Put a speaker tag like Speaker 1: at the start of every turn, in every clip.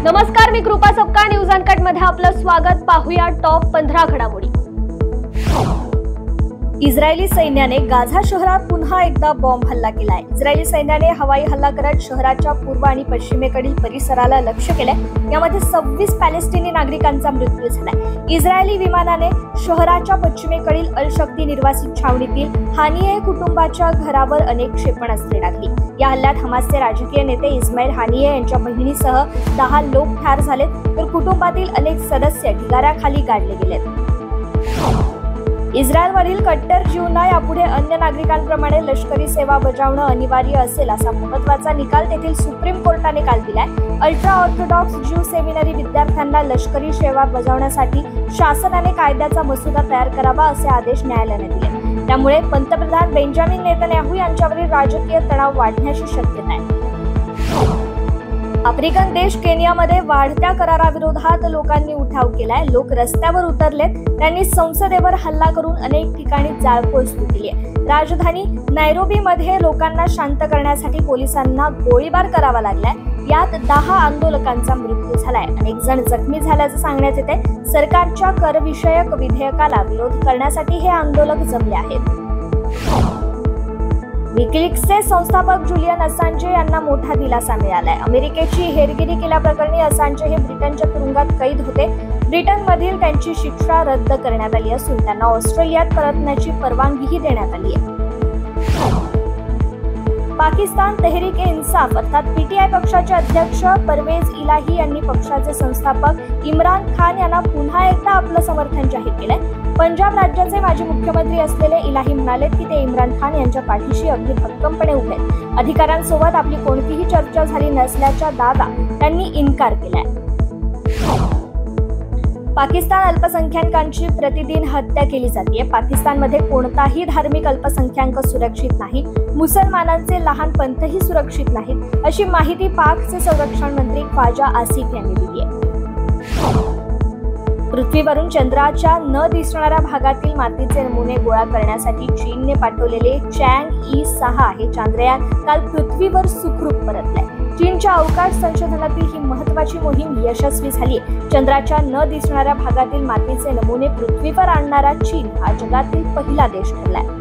Speaker 1: नमस्कार, मी कृपा Sapkal. News uncut मध्ये आपलं स्वागत. पाहूया टॉप 15 घडामोडी. इस्रायली सैन्याने गाझा शहरात पुन्हा एकदा बॉम्ब हल्ला केलाय. इस्रायली सैन्याने हवाई हल्ला करत शहराच्या पूर्व आणि पश्चिमेकडील परिसराला लक्ष्य केलंय. यामध्ये 26 पॅलेस्टिनी नागरिकांचा मृत्यू झालाय. इस्रायली विमानाने शहराच्या पश्चिमेकडील अल शक्ती निर्वासित छावणीतील हानिये कुटुंबाच्या घरावर अनेक क्षेपणास्त्रे टाकली. या हल्ल्यात हमासचे राजकीय नेते इस्माईल हानिये यांच्या बहिणीसह 10 लोक ठार झालेत, तर कुटुंबातील अनेक सदस्य ढिगाऱ्याखाली गाडले गेलेत. इस्रायलमधील कट्टर ज्यूंना यापुढे अन्य नागरिकांप्रमाणे लष्करी सेवा बजावणं अनिवार्य असेल असा महत्त्वाचा निकाल तेथील सुप्रीम कोर्टाने काल दिलाय. अल्ट्रा ऑर्थोडॉक्स ज्यू सेमिनरी विद्यार्थ्यांना लष्करी सेवा बजावण्यासाठी शासनाने कायद्याचा मसुदा तयार करावा असे आदेश न्यायालयाने दिले. त्यामुळे पंतप्रधान बेंजामिन नेतन्याहू यांच्यावरील राजकीय तणाव वाढण्याची शक्यता आहे. आफ्रिकन देश केनियामध्ये वाढत्या कराराविरोधात लोकांनी उठाव केलाय. लोक रस्त्यावर उतरलेत. त्यांनी संसदेवर हल्ला करून अनेक ठिकाणी जाळपोळ सुरू केली आहे. राजधानी नैरोबीमध्ये लोकांना शांत करण्यासाठी पोलिसांना गोळीबार करावा लागलाय. यात 10 आंदोलकांचा मृत्यू झालाय. अनेक जण जखमी झाल्याचं सांगण्यात येते. सरकारच्या करविषयक विधेयकाला विरोध करण्यासाठी हे आंदोलक जमले आहेत. विकिलीक्सचे संस्थापक जुलियन असांजे यांना मोठा दिलासा मिळालाय. अमेरिकेची हेरगिरी केल्याप्रकरणी असांजे हे ब्रिटनच्या तुरुंगात कैद होते. ब्रिटनमधील त्यांची शिक्षा रद्द करण्यात आली असून त्यांना ऑस्ट्रेलियात परतण्याची परवानगीही देण्यात आली आहे. पाकिस्तान तहरीक-ए-इन्साफ अर्थात पीटीआय पक्षाचे अध्यक्ष परवेज इलाही यांनी पक्षाचे संस्थापक इम्रान खान यांना पुन्हा एकदा आपलं समर्थन जाहीर केलंय. पंजाब राज्याचे माजी मुख्यमंत्री असलेले इलाही म्हणाले की ते इम्रान खान यांच्या पाठीशी अगदी भक्कमपणे उभे आहेत. अधिकाऱ्यांसोबत आपली कोणतीही चर्चा झाली नसल्याचा दावा त्यांनी इन्कार केलाय. पाकिस्तान अल्पसंख्याकांची प्रतिदिन हत्या केली जाते. पाकिस्तानमध्ये कोणताही धार्मिक अल्पसंख्याक सुरक्षित नाही. मुसलमानांचे लहान पंथही सुरक्षित नाहीत, अशी माहिती पाकचे संरक्षण मंत्री ख्वाजा आसिफ यांनी दिली आहे. पृथ्वीवरून चंद्राच्या न दिसणाऱ्या भागातील मातीचे नमुने गोळा करण्यासाठी चीनने पाठवलेले चँग-ई-6 हे चांद्रयान काल पृथ्वीवर सुखरूप परतले. चीनच्या अवकाश संशोधनातील ही महत्त्वाची मोहीम यशस्वी झाली. चंद्राच्या न दिसणाऱ्या भागातील मातीचे नमुने पृथ्वीवर आणणारा चीन हा जगातील पहिला देश ठरलाय.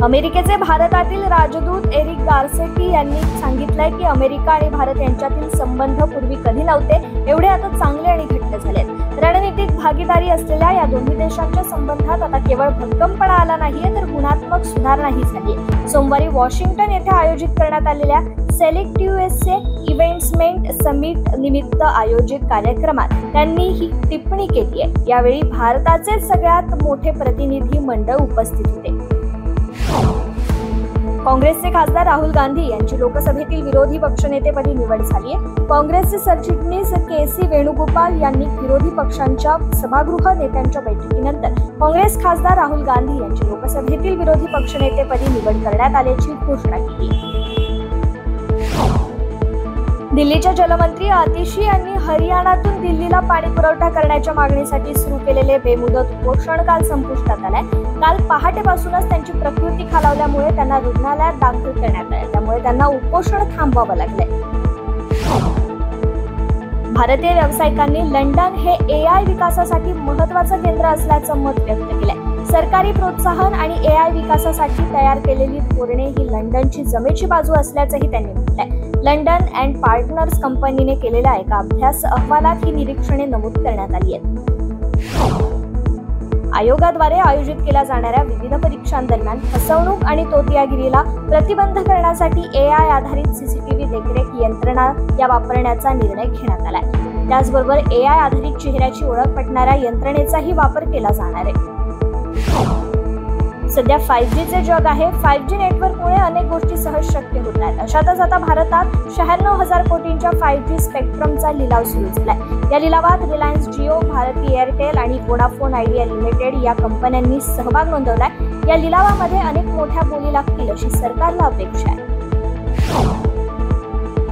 Speaker 1: अमेरिकेचे भारतातील राजदूत एरिक गार्सेटी यांनी सांगितलंय की अमेरिका आणि भारत यांच्यातील संबंध पूर्वी कधी नव्हते एवढे आता चांगले आणि घट्ट झालेत. रणनीतिक भागीदारी असलेल्या या दोन्ही देशांच्या संबंधात आता केवळ भक्कमपणा आला नाहीये, तर गुणात्मक सुधारणाही झाली. सोमवारी वॉशिंग्टन येथे आयोजित करण्यात आलेल्या सेलेक्टिव्हचे इव्हेंट्समेंट समिट निमित्त आयोजित कार्यक्रमात त्यांनी ही टिप्पणी केली आहे. यावेळी भारताचे सगळ्यात मोठे प्रतिनिधी मंडळ उपस्थित होते. काँग्रेसचे खासदार राहुल गांधी यांची लोकसभेतील विरोधी पक्षनेतेपदी निवड झाली आहे. काँग्रेसचे सरचिटणीस के.सी. वेणुगोपाल यांनी विरोधी पक्षांच्या सभागृह नेत्यांच्या बैठकीनंतर काँग्रेस खासदार राहुल गांधी यांची लोकसभेतील विरोधी पक्षनेतेपदी निवड करण्यात आल्याची घोषणा केली. दिल्लीच्या जलमंत्री आतिशी यांनी हरियाणातून दिल्लीला पाणी पुरवठा करण्याच्या मागणीसाठी सुरू केलेले बेमुदत उपोषण काल संपुष्टात आलंय. काल पहाटेपासूनच त्यांची प्रकृती खालावल्यामुळे त्यांना रुग्णालयात दाखल करण्यात आले. त्यामुळे त्यांना उपोषण थांबवावं लागलंय. भारतीय व्यावसायिकांनी लंडन हे AI विकासासाठी महत्त्वाचं केंद्र असल्याचं मत व्यक्त केलंय. सरकारी प्रोत्साहन आणि AI विकासासाठी तयार केलेली धोरणे ही लंडनची जमेची बाजू असल्याचंही त्यांनी म्हटलंय. लंडन अँड पार्टनर्स कंपनीने केलेल्या एका अभ्यास अहवालात ही निरीक्षणे नमूद करण्यात आली आहेत. आयोगाद्वारे आयोजित केल्या जाणाऱ्या विविध परीक्षांदरम्यान फसवणूक आणि तोतियागिरीला प्रतिबंध करण्यासाठी AI आधारित CCTV देखरेख यंत्रणा या वापरण्याचा निर्णय घेण्यात आलाय. त्याचबरोबर AI आधारित चेहऱ्याची ओळख पटणाऱ्या यंत्रणेचाही वापर केला जाणार आहे. सध्या 5Gचे जग आहे. 5G नेटवर्कमुळे अनेक गोष्टी सहज शक्य होत आहेत. अशातच आता भारतात 96,000 कोटींच्या 5G स्पेक्ट्रमचा लिलाव सुरू झालाय. या लिलावात रिलायन्स जिओ, भारती एअरटेल आणि व्होडाफोन आयडिया लिमिटेड या कंपन्यांनी सहभाग नोंदवलाय. या लिलावामध्ये अनेक मोठ्या बोली लागतील अशी सरकारला अपेक्षा आहे.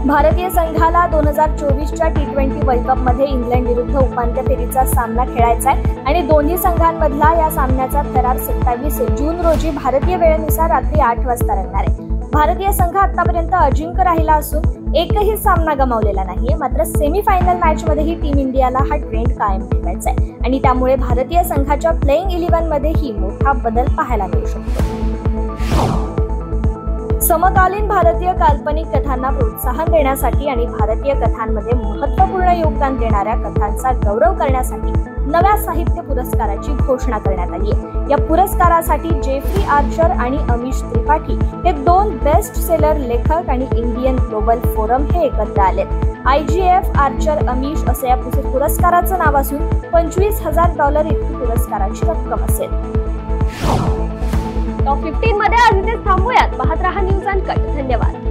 Speaker 1: भारतीय संघाला 2024च्या T20 वर्ल्ड कपमध्ये इंग्लंड विरुद्ध उपांत्य फेरीचा सामना खेळायचा आहे आणि दोन्ही संघांमधला या सामन्याचा थरार 27 जून रोजी भारतीय वेळेनुसार रात्री 8 वाजता रंगणार आहे. भारतीय संघ आतापर्यंत अजिंक्य राहिला असून एकही सामना गमावलेला नाहीये. मात्र सेमीफायनल मॅच मध्येही टीम इंडियाला हा ट्रेंड कायम ठेवायचा आहे आणि त्यामुळे भारतीय संघाच्या प्लेइंग 11 मध्येही मोठा बदल पाहायला मिळू शकतो. समकालीन भारतीय काल्पनिक कथांना प्रोत्साहन देण्यासाठी आणि भारतीय कथांमध्ये महत्त्वपूर्ण योगदान देणाऱ्या कथांचा गौरव करण्यासाठी नव्या साहित्य पुरस्काराची घोषणा करण्यात आली आहे. या पुरस्कारासाठी जेफ्री आर्चर आणि अमीश त्रिपाठी हे 2 बेस्ट सेलर लेखक आणि इंडियन ग्लोबल फोरम हे एकत्र आलेत. IGF आर्चर अमीश असं या पुरस्काराचं नाव असून $25,000 इतकी पुरस्काराची रक्कम असेल. टॉप 15 मध्ये आज इथे थांबूयात. पाहत रहा न्यूज अनकट. धन्यवाद.